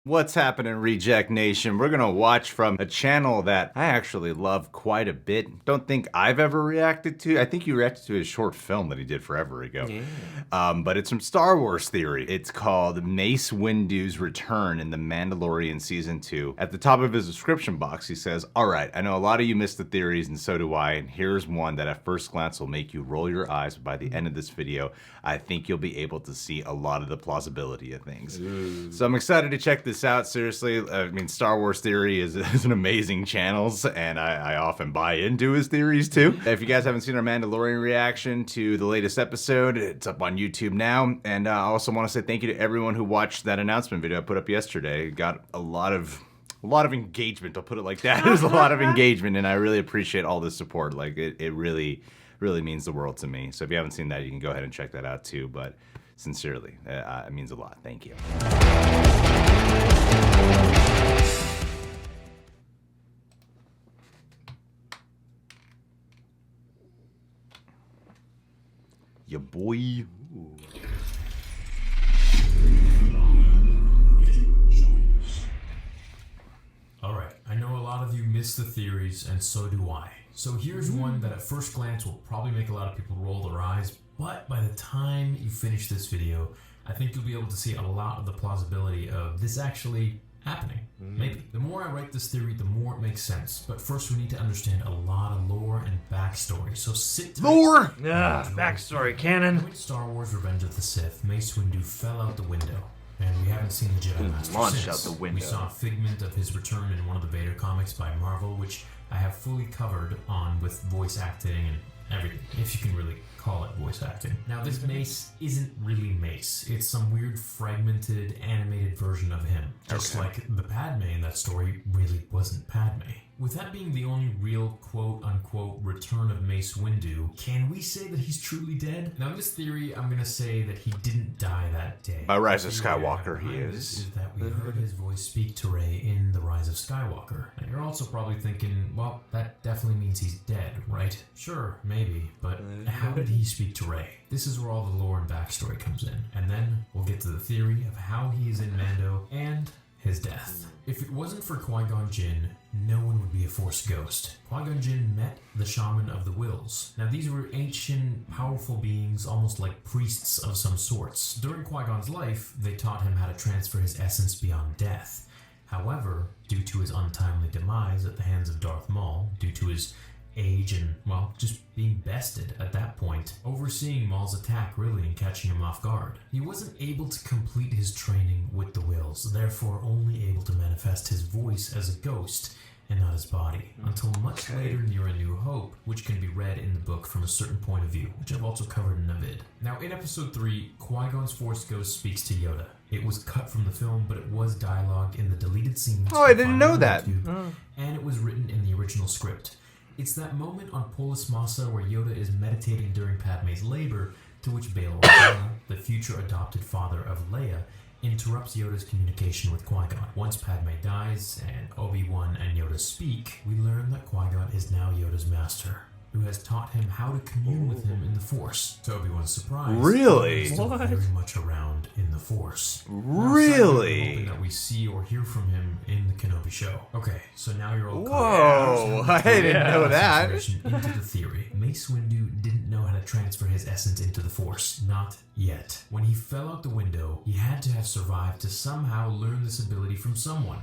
What's happening, Reject Nation? We're gonna watch from a channel that I actually love quite a bit. Don't think I've ever reacted to. I think you reacted to his short film that he did forever ago. Yeah. But it's from Star Wars Theory. It's called Mace Windu's Return in the Mandalorian Season 2. At the top of his description box, he says, "All right, I know a lot of you missed the theories, and so do I, and here's one that at first glance will make you roll your eyes, but by the end of this video, I think you'll be able to see a lot of the plausibility of things." So I'm excited to check this out. Seriously, I mean, Star Wars Theory is an amazing channel, and I often buy into his theories too. If you guys haven't seen our Mandalorian reaction to the latest episode, it's up on YouTube now. And I also want to say thank you to everyone who watched that announcement video I put up yesterday. It got a lot of engagement, I'll put it like that. There's a lot of engagement, and I really appreciate all the support. Like, it really means the world to me. So if you haven't seen that, you can go ahead and check that out too. But sincerely, it means a lot. Thank you. Ya boy. Ooh. Alright, I know a lot of you missed the theories, and so do I. So here's one that at first glance will probably make a lot of people roll their eyes, but by the time you finish this video, I think you'll be able to see a lot of the plausibility of this actually happening. Maybe. The more I write this theory, the more it makes sense. But first we need to understand a lot of lore and backstory. So sit tight. Lore! Backstory canon. In Star Wars Revenge of the Sith, Mace Windu fell out the window. And we haven't seen the Jedi Master Launched since. out the window. We saw a figment of his return in one of the Vader comics by Marvel, which I have fully covered on with voice acting and everything, if you can really call it voice acting. Now, this Mace isn't really Mace. It's some weird fragmented animated version of him. Just like the Padme in that story really wasn't Padme. With that being the only real quote-unquote return of Mace Windu, can we say that he's truly dead? Now in this theory, I'm gonna say that he didn't die that day. By Rise of Skywalker, he is that we heard his voice speak to Rey in The Rise of Skywalker. And you're also probably thinking, well, that definitely means he's dead, right? Sure, maybe, but how did he speak to Rey? This is where all the lore and backstory comes in. And then we'll get to the theory of how he is in Mando and his death. If it wasn't for Qui-Gon Jinn, no one would be a Force ghost. Qui-Gon Jinn met the Shaman of the Wills. Now these were ancient, powerful beings, almost like priests of some sorts. During Qui-Gon's life, they taught him how to transfer his essence beyond death. However, due to his untimely demise at the hands of Darth Maul, due to his age and, well, just being bested at that point, overseeing Maul's attack really and catching him off guard. He wasn't able to complete his training with the Wills, therefore only able to manifest his voice as a ghost and not his body, until much later near A New Hope, which can be read in the book from a certain point of view, which I've also covered in a vid. Now in episode 3, Qui-Gon's Force Ghost speaks to Yoda. It was cut from the film, but it was dialogued in the deleted scenes. Oh, I didn't know that. And it was written in the original script. It's that moment on Polis Massa where Yoda is meditating during Padme's labor, to which Bail Organa, the future adopted father of Leia, interrupts Yoda's communication with Qui-Gon. Once Padme dies and Obi-Wan and Yoda speak, we learn that Qui-Gon is now Yoda's master, who has taught him how to commune with him in the Force. To Obi-Wan's surprise, really? he's still very much around in the Force. Really? I'm hoping that we see or hear from him in the Kenobi show. Okay, so now you're all Whoa, I didn't know that. Into the theory. Mace Windu didn't know how to transfer his essence into the Force. Not yet. When he fell out the window, he had to have survived to somehow learn this ability from someone.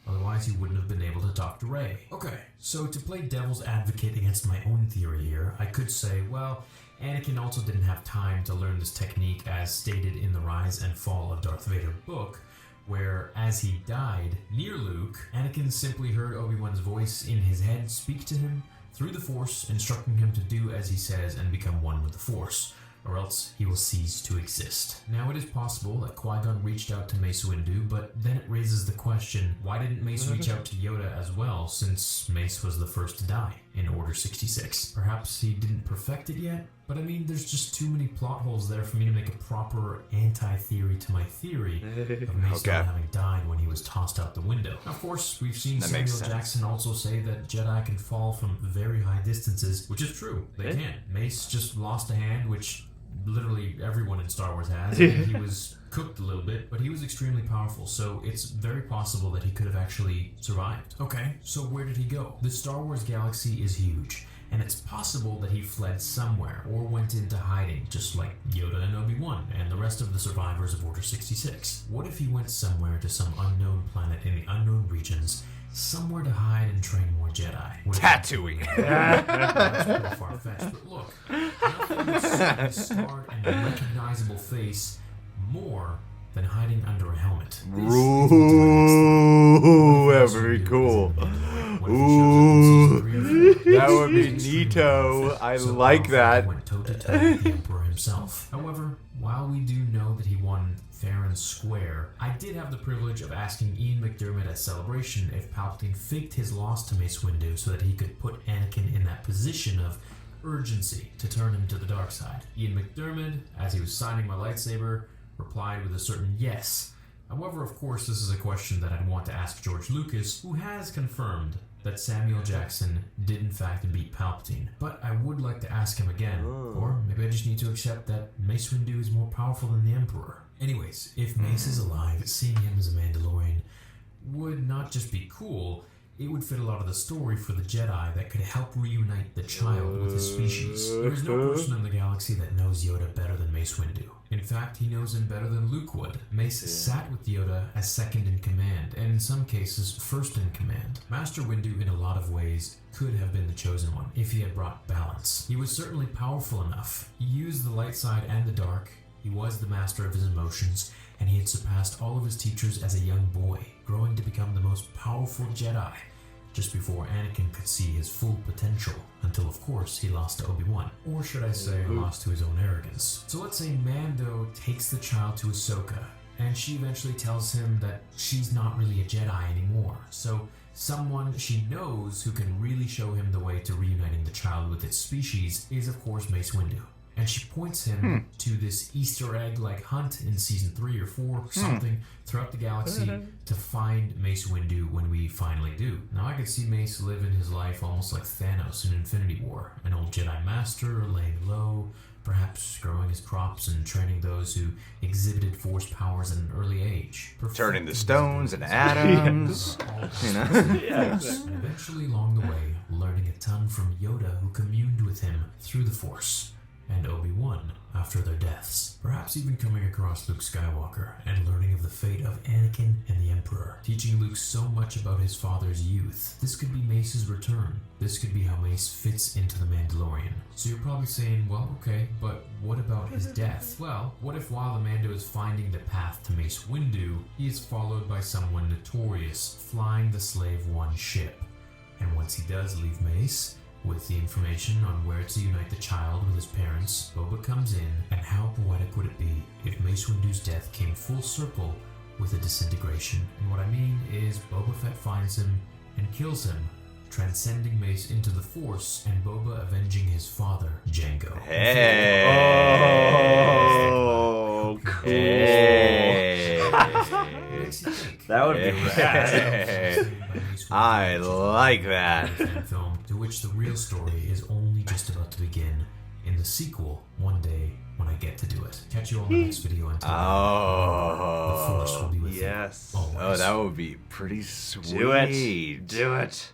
Otherwise, he wouldn't have been able to talk to Rey. Okay, so to play devil's advocate against my own theory here, I could say, well, Anakin also didn't have time to learn this technique as stated in the Rise and Fall of Darth Vader book, where, as he died near Luke, Anakin simply heard Obi-Wan's voice in his head speak to him through the Force, instructing him to do as he says and become one with the Force, or else he will cease to exist. Now it is possible that Qui-Gon reached out to Mace Windu, but then it raises the question, why didn't Mace reach out to Yoda as well, since Mace was the first to die in Order 66? Perhaps he didn't perfect it yet? But I mean, there's just too many plot holes there for me to make a proper anti-theory to my theory of Mace not having died when he was tossed out the window. Of course, we've seen Samuel Jackson also say that Jedi can fall from very high distances, which is true. They can. Mace just lost a hand, which literally everyone in Star Wars has. He was cooked a little bit, but he was extremely powerful, so it's very possible that he could have actually survived. Okay, so where did he go? The Star Wars galaxy is huge, and it's possible that he fled somewhere or went into hiding, just like Yoda and Obi-Wan and the rest of the survivors of Order 66. What if he went somewhere to some unknown planet in the unknown regions, somewhere to hide and train more Jedi? Tatooine. That's pretty far-fetched, but look, nothing would suit his scarred and recognizable face more than hiding under a helmet. Ooh, that would be cool. Ooh, that would be neato. I like that. Went toe-to-toe with the Emperor himself. However, while we do know that he won fair and square, I did have the privilege of asking Ian McDiarmid at Celebration if Palpatine faked his loss to Mace Windu so that he could put Anakin in that position of urgency to turn him to the dark side. Ian McDiarmid, as he was signing my lightsaber, replied with a certain yes. However, of course, this is a question that I'd want to ask George Lucas, who has confirmed that Samuel Jackson did in fact beat Palpatine. But I would like to ask him again, or maybe I just need to accept that Mace Windu is more powerful than the Emperor. Anyways, if Mace is alive, seeing him as a Mandalorian would not just be cool, it would fit a lot of the story for the Jedi that could help reunite the child with his species. There is no person in the galaxy that knows Yoda better than Mace Windu. In fact, he knows him better than Luke would. Mace sat with Yoda as second in command, and in some cases, first in command. Master Windu, in a lot of ways, could have been the chosen one, if he had brought balance. He was certainly powerful enough. He used the light side and the dark. He was the master of his emotions, and he had surpassed all of his teachers as a young boy, growing to become the most powerful Jedi, just before Anakin could see his full potential, until of course he lost to Obi-Wan. Or should I say, lost to his own arrogance. So let's say Mando takes the child to Ahsoka, and she eventually tells him that she's not really a Jedi anymore, so someone she knows who can really show him the way to reuniting the child with its species is of course Mace Windu. And she points him to this Easter egg-like hunt in season 3 or 4, something, throughout the galaxy to find Mace Windu when we finally do. Now I could see Mace living his life almost like Thanos in Infinity War, an old Jedi Master laying low, perhaps growing his crops and training those who exhibited Force powers at an early age. Turning the stones into atoms. You know? And eventually along the way, learning a ton from Yoda, who communed with him through the Force, and Obi-Wan after their deaths. Perhaps even coming across Luke Skywalker and learning of the fate of Anakin and the Emperor, teaching Luke so much about his father's youth. This could be Mace's return. This could be how Mace fits into the Mandalorian. So you're probably saying, well, okay, but what about his death? Well, what if while the Mando is finding the path to Mace Windu, he is followed by someone notorious, flying the Slave One ship? And once he does leave Mace, with the information on where to unite the child with his parents, Boba comes in, and how poetic would it be if Mace Windu's death came full circle with a disintegration? And what I mean is Boba Fett finds him and kills him, transcending Mace into the Force, and Boba avenging his father, Jango. Hey. Oh, cool. That would be rad. I like that. Film to which the real story is only just about to begin in the sequel one day when I get to do it. Catch you on the next video until the Force will be with you. Always. Oh, that would be pretty sweet. Do it. Do it.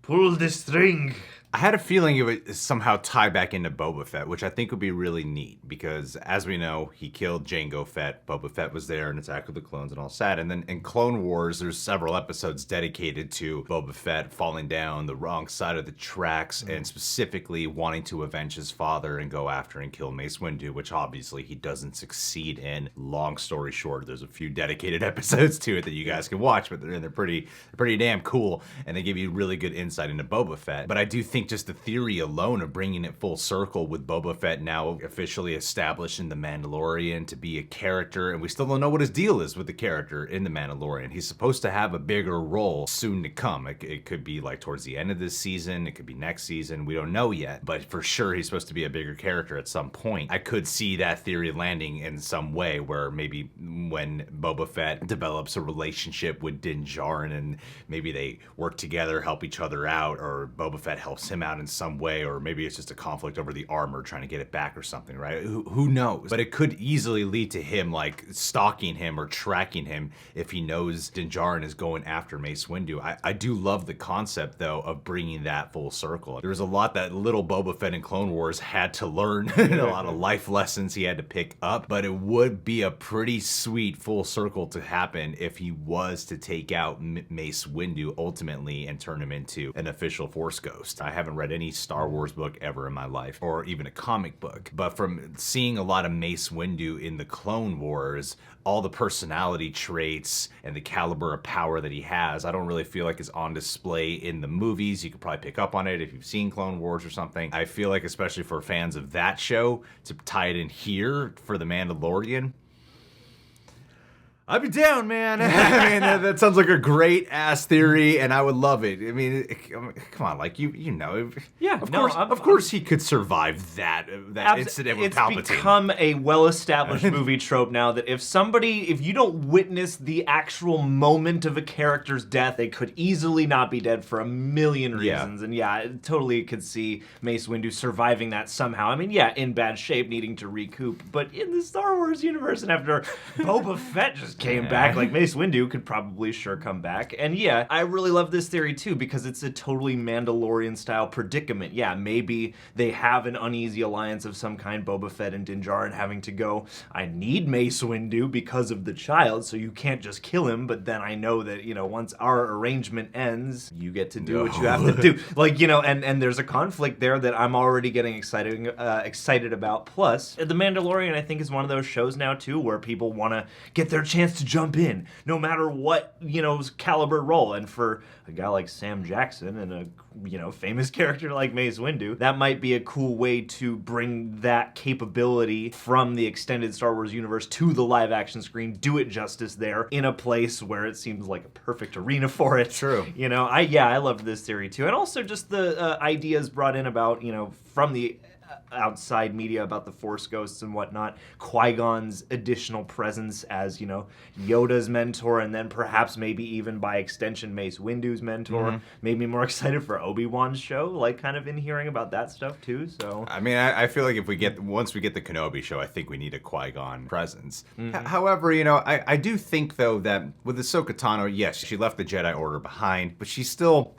Pull the string. I had a feeling it would somehow tie back into Boba Fett, which I think would be really neat because, as we know, he killed Jango Fett. Boba Fett was there in Attack of the Clones and all sad. And then in Clone Wars, there's several episodes dedicated to Boba Fett falling down the wrong side of the tracks and specifically wanting to avenge his father and go after and kill Mace Windu, which obviously he doesn't succeed in. Long story short, there's a few dedicated episodes to it that you guys can watch, but they're pretty damn cool, and they give you really good insight into Boba Fett. But I do think just the theory alone of bringing it full circle with Boba Fett now officially established in The Mandalorian to be a character, and we still don't know what his deal is with the character in The Mandalorian. He's supposed to have a bigger role soon to come. It could be like towards the end of this season, it could be next season, we don't know yet, but for sure he's supposed to be a bigger character at some point. I could see that theory landing in some way where maybe when Boba Fett develops a relationship with Din Djarin and maybe they work together, help each other out, or Boba Fett helps him out in some way, or maybe it's just a conflict over the armor trying to get it back or something, right? Who knows? But it could easily lead to him like stalking him or tracking him if he knows Din Djarin is going after Mace Windu. I do love the concept though of bringing that full circle. There was a lot that little Boba Fett in Clone Wars had to learn, a lot of life lessons he had to pick up, but it would be a pretty sweet full circle to happen if he was to take out Mace Windu ultimately and turn him into an official Force ghost. I haven't read any Star Wars book ever in my life, or even a comic book, but from seeing a lot of Mace Windu in the Clone Wars, all the personality traits and the caliber of power that he has, I don't really feel like is on display in the movies. You could probably pick up on it if you've seen Clone Wars or something. I feel like, especially for fans of that show, to tie it in here for The Mandalorian, I'd be down, man. I mean, that sounds like a great ass theory, and I would love it. I mean, come on, like you know, Yeah, of course, he could survive that incident with Palpatine. It's become a well-established movie trope now that if you don't witness the actual moment of a character's death, they could easily not be dead for a million reasons. Yeah. And yeah, I totally could see Mace Windu surviving that somehow. I mean, yeah, in bad shape, needing to recoup, but in the Star Wars universe, and after Boba Fett just came back, like Mace Windu could probably sure come back. And yeah, I really love this theory too, because it's a totally Mandalorian style predicament. Yeah, maybe they have an uneasy alliance of some kind, Boba Fett and Din Djarin having to go, I need Mace Windu because of the child, so you can't just kill him, but then I know that, you know, once our arrangement ends, you get to do what you have to do. Like, you know, and there's a conflict there that I'm already getting excited about. Plus, The Mandalorian, I think, is one of those shows now too where people want to get their chance to jump in, no matter what, you know, caliber role. And for a guy like Sam Jackson and a, you know, famous character like Mace Windu, that might be a cool way to bring that capability from the extended Star Wars universe to the live action screen, do it justice there in a place where it seems like a perfect arena for it. True. You know, I loved this theory too. And also just the ideas brought in about, you know, from the outside media about the Force ghosts and whatnot, Qui-Gon's additional presence as, you know, Yoda's mentor, and then perhaps maybe even by extension Mace Windu's mentor, made me more excited for Obi-Wan's show, like kind of in hearing about that stuff too. So I mean, I feel like once we get the Kenobi show, I think we need a Qui-Gon presence. However, you know, I do think though that with Ahsoka Tano, yes, she left the Jedi Order behind, but she's still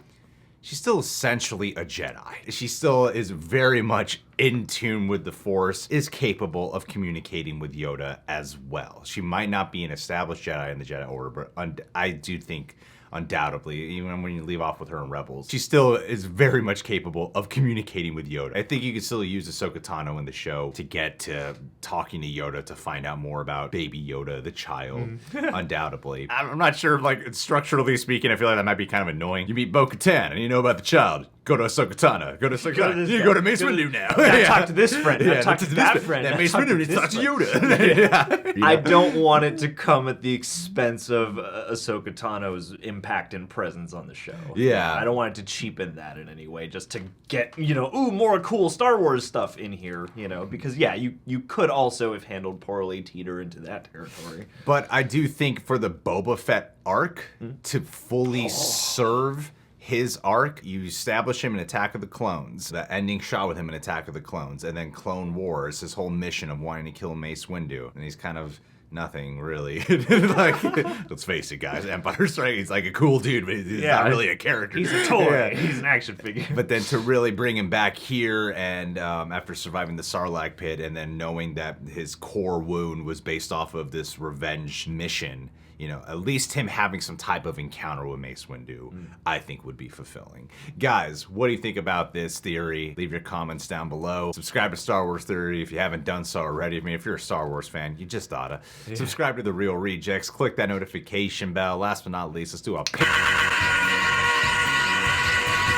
essentially a Jedi. She still is very much in tune with the Force, is capable of communicating with Yoda as well. She might not be an established Jedi in the Jedi Order, but I do think undoubtedly, even when you leave off with her in Rebels, she still is very much capable of communicating with Yoda. I think you could still use Ahsoka Tano in the show to get to talking to Yoda to find out more about baby Yoda, the child, undoubtedly. I'm not sure, like, structurally speaking, I feel like that might be kind of annoying. You meet Bo-Katan and you know about the child. Go to Ahsoka Tano. Go to Ahsoka Tano. You go to Mace Windu now. Talk to this friend. Talk to that friend. That Mace Windu needs to talk to Yoda. I don't want it to come at the expense of Ahsoka Tano's impact and presence on the show. Yeah. I don't want it to cheapen that in any way, just to get, you know, more cool Star Wars stuff in here, you know, because, yeah, you could also, if handled poorly, teeter into that territory. But I do think for the Boba Fett arc to fully serve his arc, you establish him in Attack of the Clones, the ending shot with him in Attack of the Clones, and then Clone Wars, his whole mission of wanting to kill Mace Windu, and he's kind of nothing really. Like, let's face it, guys, Empire Strikes, he's like a cool dude, but he's not really a character. He's a toy. He's an action figure. But then to really bring him back here, and after surviving the Sarlacc pit, and then knowing that his core wound was based off of this revenge mission, you know, at least him having some type of encounter with Mace Windu, I think would be fulfilling. Guys, what do you think about this theory? Leave your comments down below. Subscribe to Star Wars Theory if you haven't done so already. I mean, if you're a Star Wars fan, you just oughta. Yeah. Subscribe to The Real Rejects. Click that notification bell. Last but not least, let's do a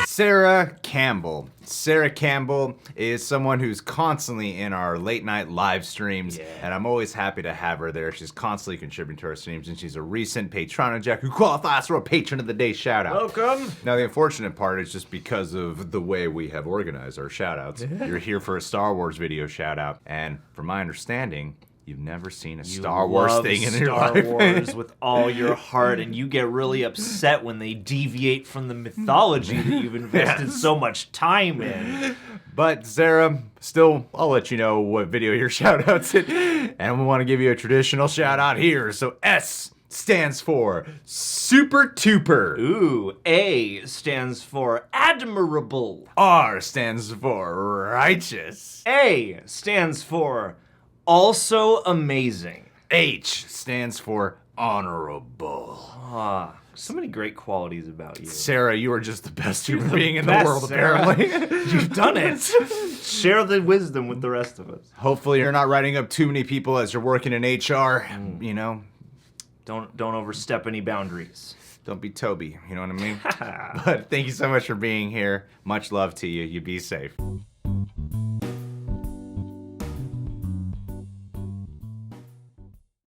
Sarah Campbell. Sarah Campbell is someone who's constantly in our late night live streams, and I'm always happy to have her there. She's constantly contributing to our streams, and she's a recent Patron Jack who qualifies for a Patron of the Day shout out. Welcome. Now, the unfortunate part is just because of the way we have organized our shout outs. You're here for a Star Wars video shout out, and from my understanding, you've never seen a You Star Wars love thing in your Star life. Wars with all your heart, and you get really upset when they deviate from the mythology that you've invested so much time in. But Sarah, still, I'll let you know what video your shout-out's in. And we want to give you a traditional shout-out here. So S stands for Super Tuper. Ooh, A stands for admirable. R stands for righteous. A stands for also amazing. H stands for honorable. Ah, so many great qualities about you. Sarah, you are just the best You're human the being in the best, world, Sarah. apparently. You've done it. Share the wisdom with the rest of us. Hopefully you're not writing up too many people as you're working in HR, you know? Don't overstep any boundaries. Don't be Toby, you know what I mean? But thank you so much for being here. Much love to you. You be safe.